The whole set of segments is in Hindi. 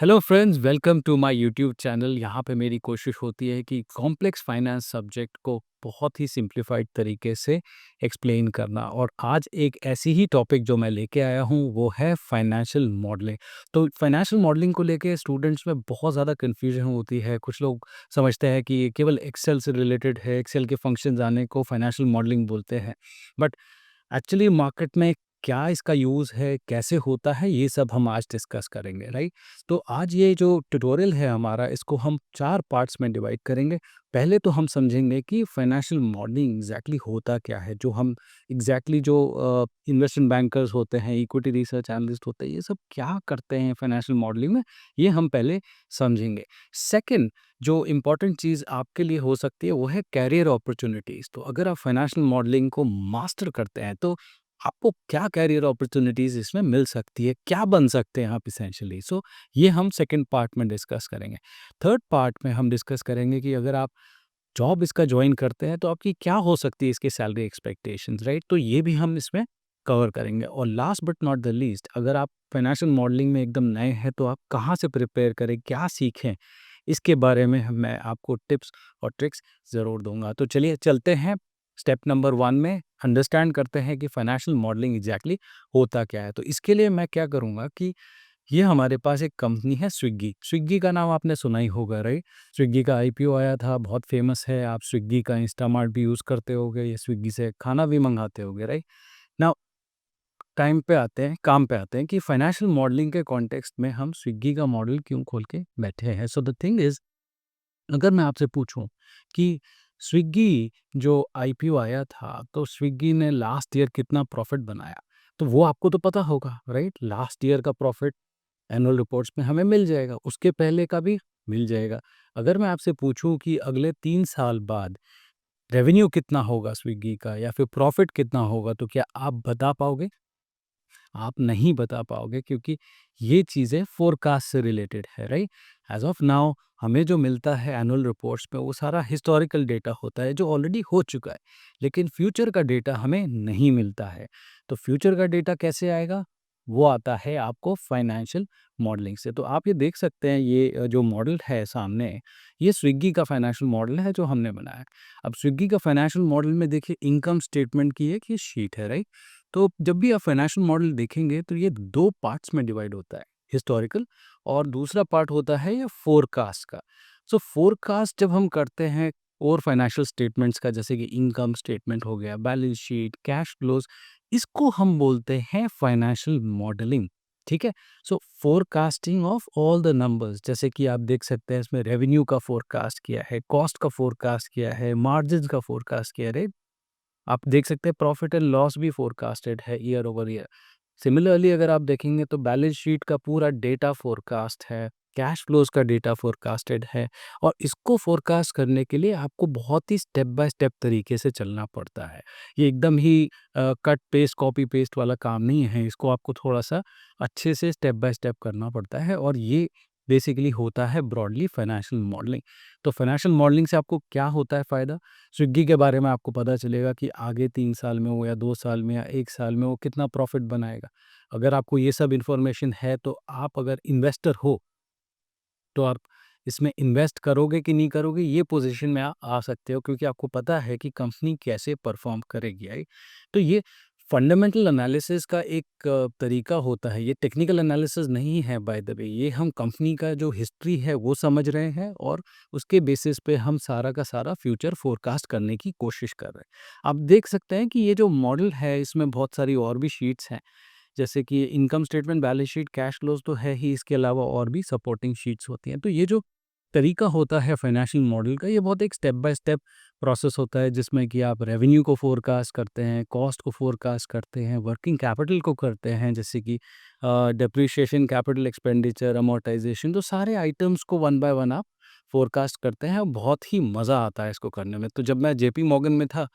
Hello friends, welcome to my YouTube channel. यहाँ पे मेरी कोशिश होती है कि कॉम्प्लेक्स फाइनेंस सब्जेक्ट को बहुत ही सिंप्लीफाइड तरीके से एक्सप्लेन करना। और आज एक ऐसी ही टॉपिक जो मैं लेके आया हूँ वो है फाइनेंशियल मॉडलिंग। तो फाइनेंशियल मॉडलिंग को लेके स्टूडेंट्स में बहुत ज़्यादा कन्फ्यूजन होती है। कुछ लोग समझते हैं कि ये केवल एक्सेल से रिलेटेड है, एक्सेल के फंक्शन आने को फाइनेंशियल मॉडलिंग बोलते हैं। बट एक्चुअली मार्केट में क्या इसका यूज़ है, कैसे होता है, ये सब हम आज डिस्कस करेंगे, राइट? तो आज ये जो ट्यूटोरियल है हमारा, इसको हम 4 पार्ट्स में डिवाइड करेंगे। पहले तो हम समझेंगे कि फाइनेंशियल मॉडलिंग एग्ज़ैक्टली होता क्या है, जो हम एग्ज़ैक्टली जो इन्वेस्टमेंट बैंकर्स होते हैं, इक्विटी रिसर्च एनालिस्ट होते हैं, ये सब क्या करते हैं फाइनेंशियल मॉडलिंग में, ये हम पहले समझेंगे। सेकंड, जो इम्पोर्टेंट चीज़ आपके लिए हो सकती है, वो है करियर अपॉर्च्युनिटीज़। तो अगर आप फाइनेंशियल मॉडलिंग को मास्टर करते हैं, तो आपको क्या करियर अपॉर्चुनिटीज़ इसमें मिल सकती है, क्या बन सकते हैं आप एसेंशियली। सो ये हम सेकंड पार्ट में डिस्कस करेंगे। थर्ड पार्ट में हम डिस्कस करेंगे कि अगर आप जॉब इसका जॉइन करते हैं तो आपकी क्या हो सकती है इसकी सैलरी एक्सपेक्टेशंस, राइट? तो ये भी हम इसमें कवर करेंगे। और last but not the least, अगर आप फाइनेंशियल मॉडलिंग में एकदम नए हैं तो आप कहाँ से प्रिपेयर करें, क्या सीखें, इसके बारे में मैं आपको टिप्स और ट्रिक्स ज़रूर दूंगा। तो चलिए चलते हैं स्टेप नंबर 1 में, अंडरस्टैंड करते हैं कि फाइनेंशियल मॉडलिंग एग्जैक्टली होता क्या है। तो इसके लिए मैं क्या करूँगा कि ये हमारे पास एक कंपनी है स्विग्गी। स्विग्गी का नाम आपने सुना ही होगा, राइट? स्विग्गी का आईपीओ आया था, बहुत फेमस है। आप स्विग्गी का इंस्टामार्ट भी यूज़ करते होगे, या स्विग्गी से खाना भी मंगाते होगे, राइट? नाउ टाइम पे आते हैं, काम पे आते हैं कि फाइनेंशियल मॉडलिंग के कॉन्टेक्स्ट में हम स्विग्गी का मॉडल क्यों खोल के बैठे हैं। सो द थिंग इज़, अगर मैं आपसे पूछूं कि स्विग्गी जो आईपीओ आया था, तो स्विग्गी ने लास्ट ईयर कितना प्रॉफिट बनाया, तो वो आपको तो पता होगा, राइट? लास्ट ईयर का प्रॉफिट एनुअल रिपोर्ट्स में हमें मिल जाएगा, उसके पहले का भी मिल जाएगा। अगर मैं आपसे पूछूं कि अगले 3 साल बाद रेवेन्यू कितना होगा स्विग्गी का, या फिर प्रॉफिट कितना होगा, तो क्या आप बता पाओगे? आप नहीं बता पाओगे, क्योंकि ये चीज़ें फोरकास्ट से रिलेटेड है, राइट? एज ऑफ नाउ हमें जो मिलता है एनुअल रिपोर्ट्स में, वो सारा हिस्टोरिकल डेटा होता है जो ऑलरेडी हो चुका है। लेकिन फ्यूचर का डेटा हमें नहीं मिलता है। तो फ्यूचर का डेटा कैसे आएगा? वो आता है आपको फाइनेंशियल मॉडलिंग से। तो आप ये देख सकते हैं, ये जो मॉडल है सामने, ये स्विग्गी का फाइनेंशियल मॉडल है जो हमने बनाया। अब स्विग्गी का फाइनेंशियल मॉडल में देखिए, इनकम स्टेटमेंट की एक ये शीट है, राइट? तो जब भी आप फाइनेंशियल मॉडल देखेंगे तो ये 2 पार्ट्स में डिवाइड होता है, हिस्टोरिकल, और दूसरा पार्ट होता है ये फोरकास्ट का। सो फोरकास्ट जब हम करते हैं और फाइनेंशियल स्टेटमेंट्स का, जैसे कि इनकम स्टेटमेंट हो गया, बैलेंस शीट, कैश फ्लोज, इसको हम बोलते हैं फाइनेंशियल मॉडलिंग। ठीक है? So forecasting of all the numbers, जैसे कि आप देख सकते हैं इसमें रेवेन्यू का फोरकास्ट किया है, कॉस्ट का फोरकास्ट किया है, मार्जिन का फोरकास्ट किया है। आप देख सकते हैं प्रॉफिट एंड लॉस भी फोरकास्टेड है ईयर ओवर ईयर। सिमिलरली अगर आप देखेंगे तो बैलेंस शीट का पूरा डेटा फोरकास्ट है, कैश फ्लोज का डेटा फोरकास्टेड है। और इसको फोरकास्ट करने के लिए आपको बहुत ही स्टेप बाय स्टेप तरीके से चलना पड़ता है। ये एकदम ही कट पेस्ट कॉपी पेस्ट वाला काम नहीं है, इसको आपको थोड़ा सा अच्छे से स्टेप बाय स्टेप करना पड़ता है। और ये बेसिकली होता है ब्रॉडली फाइनेंशियल मॉडलिंग। तो फाइनेंशियल मॉडलिंग से आपको क्या होता है फ़ायदा? स्विग्गी के बारे में आपको पता चलेगा कि आगे 3 साल में हो, या 2 साल में, या 1 साल में वो कितना प्रॉफ़िट बनाएगा। अगर आपको ये सब इन्फॉर्मेशन है, तो आप अगर इन्वेस्टर हो, तो आप इसमें इन्वेस्ट करोगे कि नहीं करोगे, ये पोज़ीशन में आ सकते हो, क्योंकि आपको पता है कि कंपनी कैसे परफ़ॉर्म करेगी, राइट? तो ये फंडामेंटल एनालिसिस का एक तरीका होता है, ये टेक्निकल एनालिसिस नहीं है बाय द वे। ये हम कंपनी का जो हिस्ट्री है वो समझ रहे हैं, और उसके बेसिस पे हम सारा का सारा फ्यूचर फ़ोरकास्ट करने की कोशिश कर रहे हैं। आप देख सकते हैं कि ये जो मॉडल है, इसमें बहुत सारी और भी शीट्स हैं, जैसे कि income statement, balance sheet, cash flows तो है ही, इसके अलावा और भी सपोर्टिंग शीट्स होती हैं। तो ये जो तरीका होता है फाइनेंशियल मॉडल का, ये बहुत एक स्टेप बाय स्टेप प्रोसेस होता है, जिसमें कि आप रेवेन्यू को फोरकास्ट करते हैं, कॉस्ट को फोरकास्ट करते हैं, वर्किंग कैपिटल को करते हैं, जैसे कि डेप्रिसिएशन, कैपिटल एक्सपेंडिचर, अमोर्टाइजेशन, तो सारे आइटम्स को वन बाय वन आप फोरकास्ट करते हैं। और बहुत ही मज़ा आता है इसको करने में। तो जब मैं जेपी मॉर्गन में था,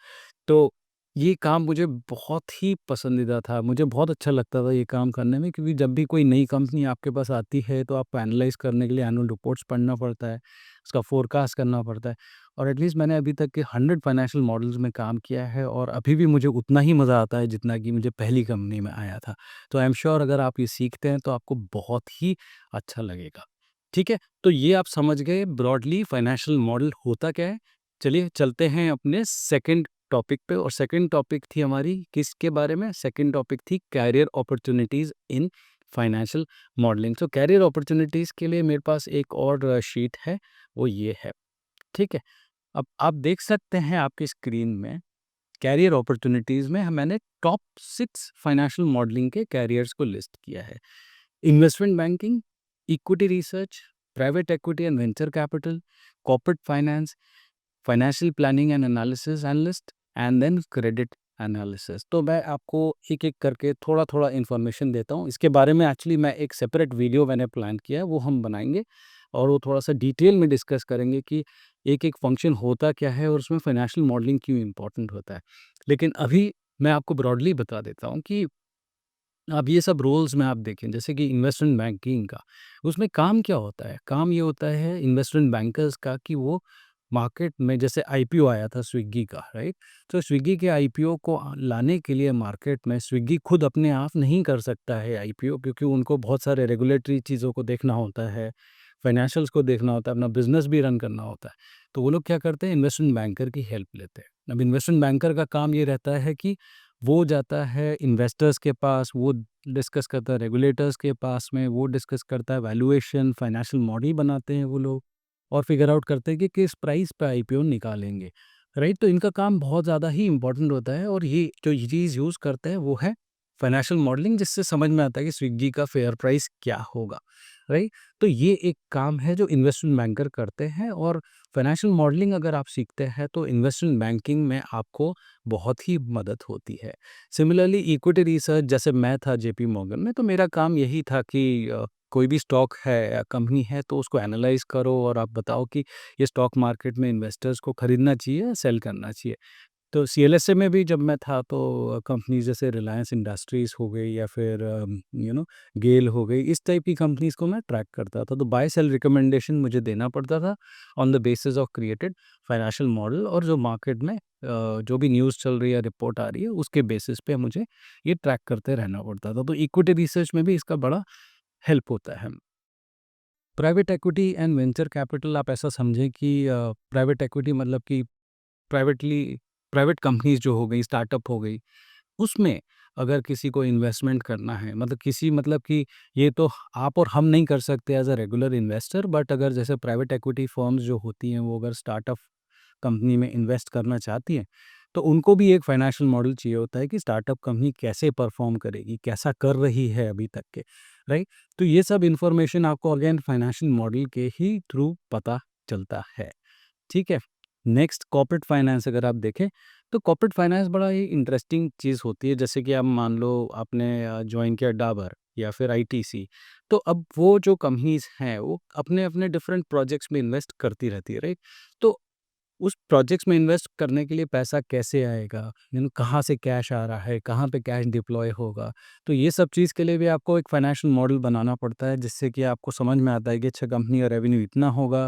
तो ये काम मुझे बहुत ही पसंदीदा था। मुझे बहुत अच्छा लगता था ये काम करने में, क्योंकि जब भी कोई नई कंपनी आपके पास आती है, तो आपको एनालाइज़ करने के लिए एनुअल रिपोर्ट्स पढ़ना पड़ता है, उसका फ़ोरकास्ट करना पड़ता है। और एटलीस्ट मैंने अभी तक के 100 फाइनेंशियल मॉडल्स में काम किया है, और अभी भी मुझे उतना ही मज़ा आता है जितना कि मुझे पहली कंपनी में आया था। तो आई एम श्योर, अगर आप ये सीखते हैं तो आपको बहुत ही अच्छा लगेगा। ठीक है? तो ये आप समझ गए ब्रॉडली फाइनेंशियल मॉडल होता क्या है। चलिए चलते हैं अपने सेकंड टॉपिक पे, और सेकंड टॉपिक थी हमारी किसके बारे में? सेकंड टॉपिक थी career opportunities in financial modelling. तो करियर अपॉर्च्युनिटीज़ के लिए मेरे पास एक और शीट है, वो ये है, ठीक है? अब आप देख सकते हैं आपकी स्क्रीन में कैरियर अपॉर्च्युनिटीज़ में मैंने टॉप 6 फाइनेंशियल मॉडलिंग के कैरियर्स को लिस्ट किया है। Investment banking, equity research, private equity and venture capital, corporate finance, financial planning and analysis analyst and then credit analysis. तो मैं आपको एक-एक करके थोड़ा-थोड़ा इन्फॉर्मेशन देता हूँ। इसके बारे में एक्चुअली मैं एक सेपरेट वीडियो मैंने प्लान किया है, वो हम बनाएँगे और वो थोड़ा-सा डिटेल में डिस्कस करेंगे कि एक-एक फंक्शन होता क्या है और उसमें फाइनेंशियल मॉडलिंग क्यों इम्पोर्टेंट होता है। लेकिन अभी मैं आपको ब्रॉडली बता देता हूँ कि अब ये सब रोल्स में आप देखें, जैसे कि इन्वेस्टमेंट बैंकिंग का, उसमें काम क्या होता है? काम ये होता है इन्वेस्टमेंट बैंकर्स का कि वो मार्केट में, जैसे आईपीओ आया था स्विग्गी का, राइट? तो स्विग्गी के आईपीओ को लाने के लिए मार्केट में स्विग्गी खुद अपने आप नहीं कर सकता है आईपीओ, क्योंकि उनको बहुत सारे रेगुलेटरी चीज़ों को देखना होता है, फाइनेंशियल्स को देखना होता है, अपना बिज़नेस भी रन करना होता है। तो वो लोग क्या करते हैं, इन्वेस्टमेंट बैंकर की हेल्प लेते हैं। अब इन्वेस्टमेंट बैंकर का काम ये रहता है कि वो जाता है इन्वेस्टर्स के पास, वो डिस्कस करता है रेगुलेटर्स के पास में, वो डिस्कस करता है वैल्यूएशन, फाइनेंशियल मॉडल बनाते हैं वो लोग और फिगर आउट करते हैं कि किस प्राइस पे आईपीओ निकालेंगे, राइट? तो इनका काम बहुत ज़्यादा ही इंपॉर्टेंट होता है और ये जो ये चीज़ यूज़ करते हैं वो है फाइनेंशियल मॉडलिंग, जिससे समझ में आता है कि स्विग्गी का फेयर प्राइस क्या होगा, राइट? तो ये एक काम है जो इन्वेस्टमेंट बैंकर करते हैं। और फाइनेंशियल मॉडलिंग अगर आप सीखते हैं तो इन्वेस्टमेंट बैंकिंग में आपको बहुत ही मदद होती है। सिमिलरली इक्विटी रिसर्च, जैसे मैं था जेपी मॉर्गन में, तो मेरा काम यही था कि कोई भी स्टॉक है या कंपनी है तो उसको एनालाइज करो और आप बताओ कि ये स्टॉक मार्केट में इन्वेस्टर्स को खरीदना चाहिए या सेल करना चाहिए। तो सीएलएसए में भी जब मैं था तो कंपनीज जैसे रिलायंस इंडस्ट्रीज़ हो गई या फिर गेल हो गई, इस टाइप की कंपनीज़ को मैं ट्रैक करता था। तो बाय सेल रिकमेंडेशन मुझे देना पड़ता था on the basis of created financial model, और जो मार्केट में जो भी न्यूज़ चल रही है, रिपोर्ट आ रही है, उसके बेसिस पे मुझे ये ट्रैक करते रहना पड़ता था। तो इक्विटी रिसर्च में भी इसका बड़ा हेल्प होता है। Private equity and venture capital, आप ऐसा समझें कि प्राइवेट इक्विटी मतलब कि प्राइवेटली प्राइवेट कंपनीज़ जो हो गई, स्टार्टअप हो गई, उसमें अगर किसी को इन्वेस्टमेंट करना है, मतलब किसी, मतलब कि ये तो आप और हम नहीं कर सकते as a regular investor, but अगर जैसे प्राइवेट इक्विटी फर्म्स जो होती हैं, वो अगर स्टार्टअप कंपनी में इन्वेस्ट करना चाहती हैं, तो उनको भी एक फाइनेंशियल मॉडल चाहिए होता है कि स्टार्टअप कंपनी कैसे परफ़ॉर्म करेगी, कैसा कर रही है अभी तक के, राइट? तो ये सब इन्फॉर्मेशन आपको अगेन फाइनेंशियल मॉडल के ही थ्रू पता चलता है। ठीक है? नेक्स्ट कॉर्पोरेट फाइनेंस अगर आप देखें, तो कॉर्पोरेट फाइनेंस बड़ा ही इंटरेस्टिंग चीज़ होती है। जैसे कि आप मान लो आपने जॉइन किया डाबर या फिर आईटीसी, तो अब वो जो कंपनीज़ हैं, वो अपने-अपने डिफरेंट प्रोजेक्ट्स में इन्वेस्ट करती रहती है, राइट? तो उस प्रोजेक्ट्स में इन्वेस्ट करने के लिए पैसा कैसे आएगा? कहाँ से कैश आ रहा है? कहाँ पे कैश डिप्लॉय होगा? तो ये सब चीज़ के लिए भी आपको एक फाइनेंशियल मॉडल बनाना पड़ता है, जिससे कि आपको समझ में आता है कि अच्छा, कंपनी का रेवेन्यू इतना होगा,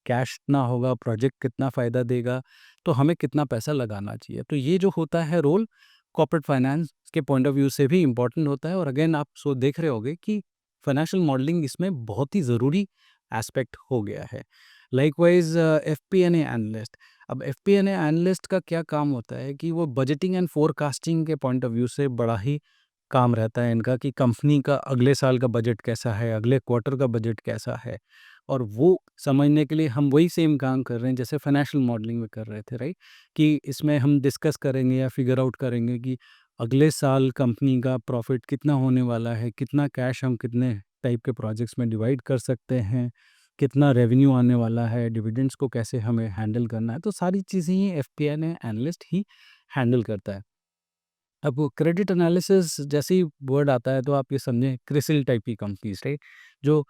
कैश इतना होगा, प्रोजेक्ट कितना फ़ायदा देगा, तो हमें कितना पैसा लगाना चाहिए। तो ये जो होता है रोल, कॉर्पोरेट फाइनेंस के पॉइंट ऑफ व्यू से भी इम्पोर्टेंट होता है। और अगेन आप देख रहे होंगे कि फाइनेंशियल मॉडलिंग इसमें बहुत ही ज़रूरी एस्पेक्ट हो गया है। लाइकवाइज़ एफपीएनए एनालिस्ट, अब एफपीएनए एनालिस्ट का क्या काम होता है कि वो बजटिंग एंड फोरकास्टिंग के पॉइंट ऑफ व्यू से बड़ा ही काम रहता है इनका, कि कंपनी का अगले साल का बजट कैसा है, अगले क्वार्टर का बजट कैसा है, और वो समझने के लिए हम वही सेम काम कर रहे हैं जैसे फाइनेंशियल मॉडलिंग में कर रहे थे, राइट? कि इसमें हम डिस्कस करेंगे या फिगर आउट करेंगे कि अगले साल कंपनी का प्रॉफिट कितना होने वाला है, कितना कैश हम कितने टाइप के प्रोजेक्ट्स में डिवाइड कर सकते हैं, कितना रेवेन्यू आने वाला है, डिविडेंड्स को कैसे हमें हैंडल करना है। तो सारी चीज़ें ही एफपीएनए एनालिस्ट ही हैंडल करता है। अब वो क्रेडिट एनालिसिस जैसे ही वर्ड आता है तो आप ये समझें क्रिसिल टाइप की कंपनीज, राइट? जो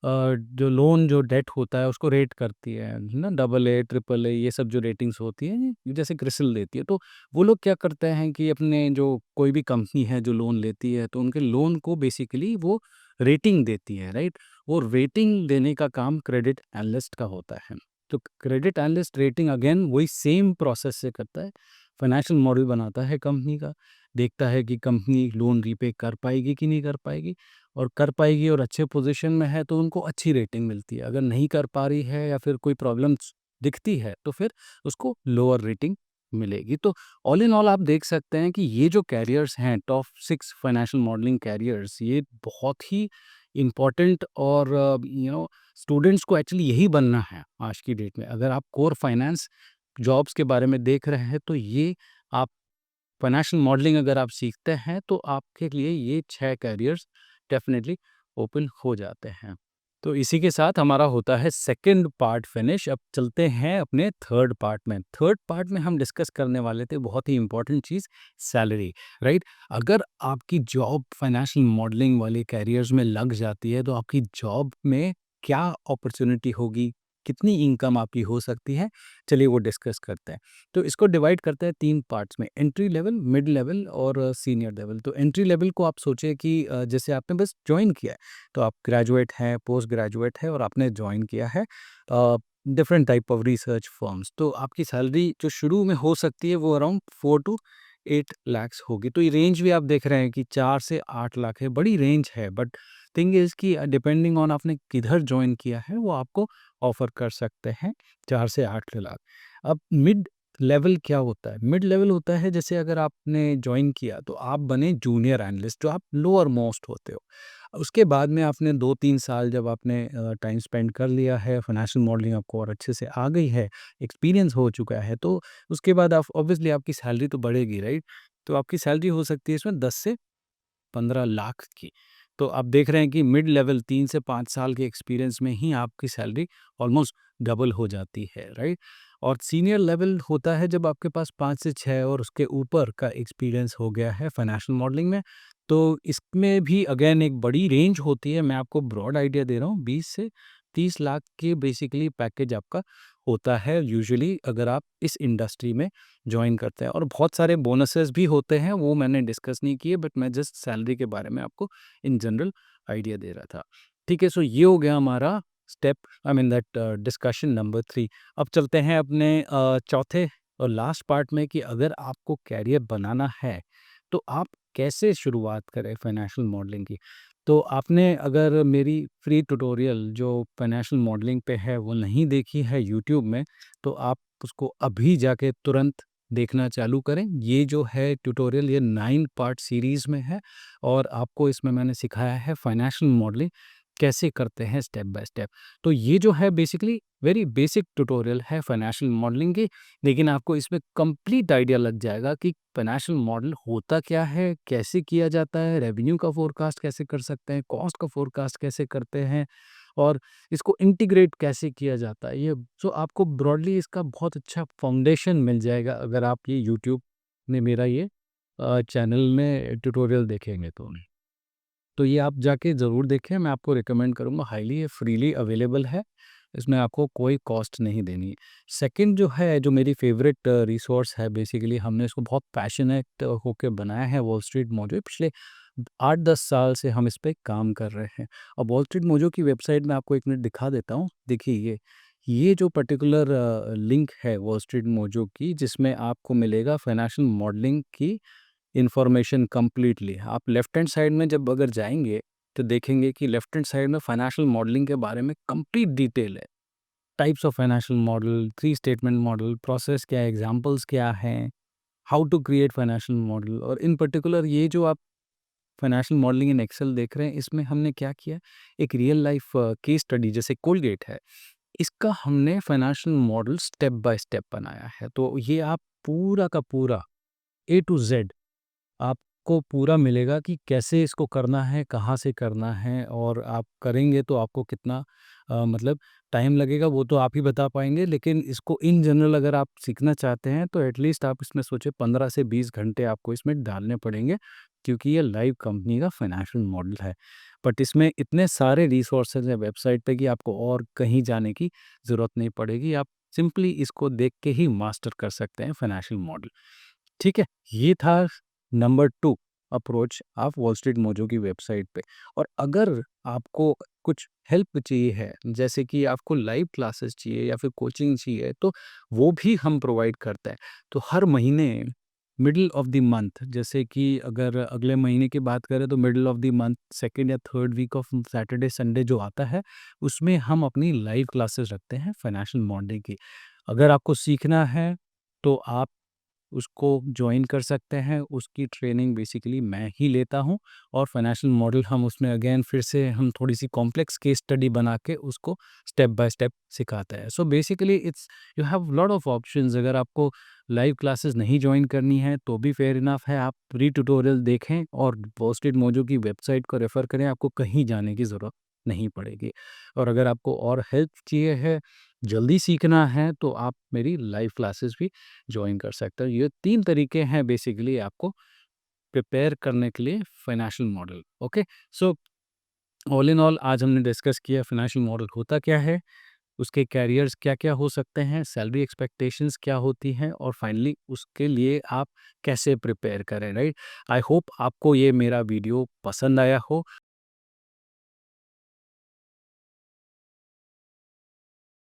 जो लोन, जो डेट होता है उसको रेट करती है ना, डबल ए, ट्रिपल ए, ये सब जो रेटिंग्स होती हैं, ये जैसे क्रिसिल देती है। तो वो लोग क्या करते हैं कि अपने जो कोई भी कंपनी है जो लोन लेती है, तो उनके लोन को बेसिकली वो रेटिंग देती है, राइट? वो रेटिंग देने का काम क्रेडिट एनालिस्ट का होता है। तो क्रेडिट एनालिस्ट रेटिंग अगेन वही सेम प्रोसेस से करता है, फाइनेंशियल मॉडल बनाता है कंपनी का, देखता है कि कंपनी लोन रीपे कर पाएगी कि नहीं कर पाएगी, और कर पाएगी और अच्छे पोजीशन में है तो उनको अच्छी रेटिंग मिलती है। अगर नहीं कर पा रही है या फिर कोई प्रॉब्लम्स दिखती है तो फिर उसको लोअर रेटिंग मिलेगी। तो ऑल इन ऑल आप देख सकते हैं कि ये जो कैरियर्स हैं टॉप 6 फाइनेंशियल मॉडलिंग कैरियर्स, ये बहुत ही इम्पोर्टेंट और स्टूडेंट्स को एक्चुअली यही बनना है आज की डेट में। अगर आप कोर फाइनेंस जॉब्स के बारे में देख रहे हैं तो ये आप फाइनेंशियल मॉडलिंग अगर आप सीखते हैं तो आपके लिए ये 6 कैरियर्स डेफ़िनेटली ओपन हो जाते हैं। तो इसी के साथ हमारा होता है सेकंड पार्ट फिनिश। अब चलते हैं अपने थर्ड पार्ट में। थर्ड पार्ट में हम डिस्कस करने वाले थे बहुत ही इम्पोर्टेंट चीज़, सैलरी, राइट? अगर आपकी जॉब फाइनेंशियल मॉडलिंग वाले कैरियर्स में लग जाती है तो आपकी जॉब में क्या अपॉर्च्युनिटी होगी, कितनी इनकम आपकी हो सकती है, चलिए वो डिस्कस करते हैं। तो इसको डिवाइड करते हैं 3 पार्ट्स में, एंट्री लेवल, मिड लेवल और सीनियर लेवल। तो एंट्री लेवल को आप सोचिए कि जैसे आपने बस जॉइन किया है, तो आप ग्रेजुएट हैं, पोस्ट ग्रेजुएट है और आपने जॉइन किया है different type of research firms. तो आपकी सैलरी जो शुरू में हो सकती है वो अराउंड 4 टू 8 लैक्स होगी। तो ये रेंज भी आप देख रहे हैं कि 4 से 8 लाख है, बड़ी रेंज है। बट थिंग इज़ कि डिपेंडिंग ऑन आपने किधर जॉइन किया है, वो आपको ऑफ़र कर सकते हैं 4 से 8 लाख। अब मिड लेवल क्या होता है? मिड लेवल होता है जैसे अगर आपने जॉइन किया तो आप बने जूनियर एनालिस्ट, जो आप लोअर मोस्ट होते हो। उसके बाद में आपने 2-3 साल जब आपने टाइम स्पेंड कर लिया है, फाइनेंशियल मॉडलिंग आपको और अच्छे से आ गई है, एक्सपीरियंस हो चुका है, तो उसके बाद आप ऑब्वियसली आपकी सैलरी तो बढ़ेगी, राइट? तो आपकी सैलरी हो सकती है इसमें 10 से 15 लाख की। तो आप देख रहे हैं कि मिड लेवल 3 से 5 साल के एक्सपीरियंस में ही आपकी सैलरी ऑलमोस्ट डबल हो जाती है, राइट? और सीनियर लेवल होता है जब आपके पास 5 से 6 और उसके ऊपर का एक्सपीरियंस हो गया है फाइनेंशियल मॉडलिंग में। तो इसमें भी अगेन एक बड़ी रेंज होती है, मैं आपको ब्रॉड आइडिया दे रहा हूँ, 20 से 30 लाख के बेसिकली पैकेज आपका होता है यूजुअली अगर आप इस इंडस्ट्री में जॉइन करते हैं। और बहुत सारे बोनसेस भी होते हैं, वो मैंने डिस्कस नहीं किए, बट मैं जस्ट सैलरी के बारे में आपको इन जनरल आइडिया दे रहा था। ठीक है, सो ये हो गया हमारा step, I mean that discussion number 3। अब चलते हैं अपने चौथे और लास्ट पार्ट में कि अगर आपको कैरियर बनाना है तो आप कैसे शुरुआत करें फाइनेंशियल मॉडलिंग की। तो आपने अगर मेरी फ्री ट्यूटोरियल जो फाइनेंशियल मॉडलिंग पे है वो नहीं देखी है यूट्यूब में, तो आप उसको अभी जाके तुरंत देखना चालू करें। ये जो है ट्यूटोरियल, ये 9 पार्ट सीरीज़ में है और आपको इसमें मैंने सिखाया है फाइनेंशियल मॉडलिंग कैसे करते हैं स्टेप बाय स्टेप। तो ये जो है बेसिकली वेरी बेसिक ट्यूटोरियल है फाइनेंशियल मॉडलिंग की, लेकिन आपको इसमें कंप्लीट आइडिया लग जाएगा कि फाइनेंशियल मॉडल होता क्या है, कैसे किया जाता है, रेवेन्यू का फोरकास्ट कैसे कर सकते हैं, कॉस्ट का फोरकास्ट कैसे करते हैं और इसको इंटीग्रेट कैसे किया जाता है। ये सो आपको ब्रॉडली इसका बहुत अच्छा फाउंडेशन मिल जाएगा अगर आप ये यूट्यूब में मेरा ये चैनल में ट्यूटोरियल देखेंगे तो ये आप जाके ज़रूर देखें, मैं आपको रिकमेंड करूँगा हाईली, ये फ्रीली अवेलेबल है, इसमें आपको कोई कॉस्ट नहीं देनी है। सेकंड जो है, जो मेरी फ़ेवरेट रिसोर्स है, बेसिकली हमने इसको बहुत पैशनेट होके बनाया है, वॉल स्ट्रीट मोजो। पिछले 8-10 साल से हम इस पे काम कर रहे हैं। और वॉल स्ट्रीट मोजो की वेबसाइट मैं आपको 1 मिनट दिखा देता हूँ। देखिए ये जो पर्टिकुलर लिंक है वॉल स्ट्रीट मोजो की, जिसमें आपको मिलेगा फाइनेंशियल मॉडलिंग की इन्फॉर्मेशन कंप्लीटली। आप लेफ्ट हैंड साइड में जब अगर जाएँगे, तो देखेंगे कि लेफ्ट हैंड साइड में फाइनेंशियल मॉडलिंग के बारे में कंप्लीट डिटेल है। Types of financial model, 3 statement model, process क्या है, एग्ज़ाम्पल्स क्या हैं, how to create financial model. और इन पर्टिकुलर ये जो आप फाइनेंशियल मॉडलिंग इन एक्सेल देख रहे हैं, इसमें हमने क्या किया, एक रियल लाइफ़ केस स्टडी जैसे कोलगेट है, इसका हमने financial model step by step बनाया है। तो ये आप पूरा का पूरा ए टू ज़ेड आपको पूरा मिलेगा कि कैसे इसको करना है, कहाँ से करना है और आप करेंगे तो आपको कितना मतलब टाइम लगेगा वो तो आप ही बता पाएँगे। लेकिन इसको इन जनरल अगर आप सीखना चाहते हैं तो एटलीस्ट आप इसमें सोचिए 15 से 20 घंटे आपको इसमें डालने पड़ेंगे, क्योंकि ये लाइव कंपनी का फाइनेंशियल मॉडल है। बट इसमें इतने सारे रिसोर्सेज़ हैं वेबसाइट पे कि आपको और कहीं जाने की ज़रूरत नहीं पड़ेगी। आप सिंपली इसको देख के ही मास्टर कर सकते हैं फाइनेंशियल मॉडल। ठीक है? ये था नंबर 2 अप्रोच आप वॉल स्ट्रीट मोजो की वेबसाइट पे। और अगर आपको कुछ हेल्प चाहिए है, जैसे कि आपको लाइव क्लासेस चाहिए या फिर कोचिंग चाहिए, तो वो भी हम प्रोवाइड करते हैं। तो हर महीने मिडल ऑफ द मंथ, जैसे कि अगर अगले महीने की बात करें तो middle of the month second या third week of Saturday Sunday जो आता है, उसमें हम अपनी लाइव क्लासेस रखते हैं फाइनेंशियल मॉडलिंग की। अगर आपको सीखना है तो आप उसको जॉइन कर सकते हैं। उसकी ट्रेनिंग बेसिकली मैं ही लेता हूँ और फाइनेंशियल मॉडल हम उसमें अगेन फिर से हम थोड़ी सी कॉम्प्लेक्स केस स्टडी बना के उसको स्टेप बाय स्टेप सिखाते हैं। So basically it's you have lot of options. अगर आपको लाइव क्लासेस नहीं जॉइन करनी है तो भी फेयर इनफ है, आप प्री ट्यूटोरियल देखें और पोस्टेड मोजो की वेबसाइट को रेफ़र करें, आपको कहीं जाने की ज़रूरत नहीं पड़ेगी। और अगर आपको और हेल्प चाहिए है, जल्दी सीखना है, तो आप मेरी लाइव क्लासेस भी जॉइन कर सकते हो। ये 3 तरीके हैं बेसिकली आपको प्रिपेयर करने के लिए financial model. Okay, so all in all आज हमने डिस्कस किया फाइनेंशियल मॉडल होता क्या है, उसके कैरियर्स क्या-क्या हो सकते हैं, सैलरी एक्सपेक्टेशंस क्या होती हैं और फाइनली उसके लिए आप कैसे प्रिपेयर करें, राइट? आई होप आपको ये मेरा वीडियो पसंद आया हो।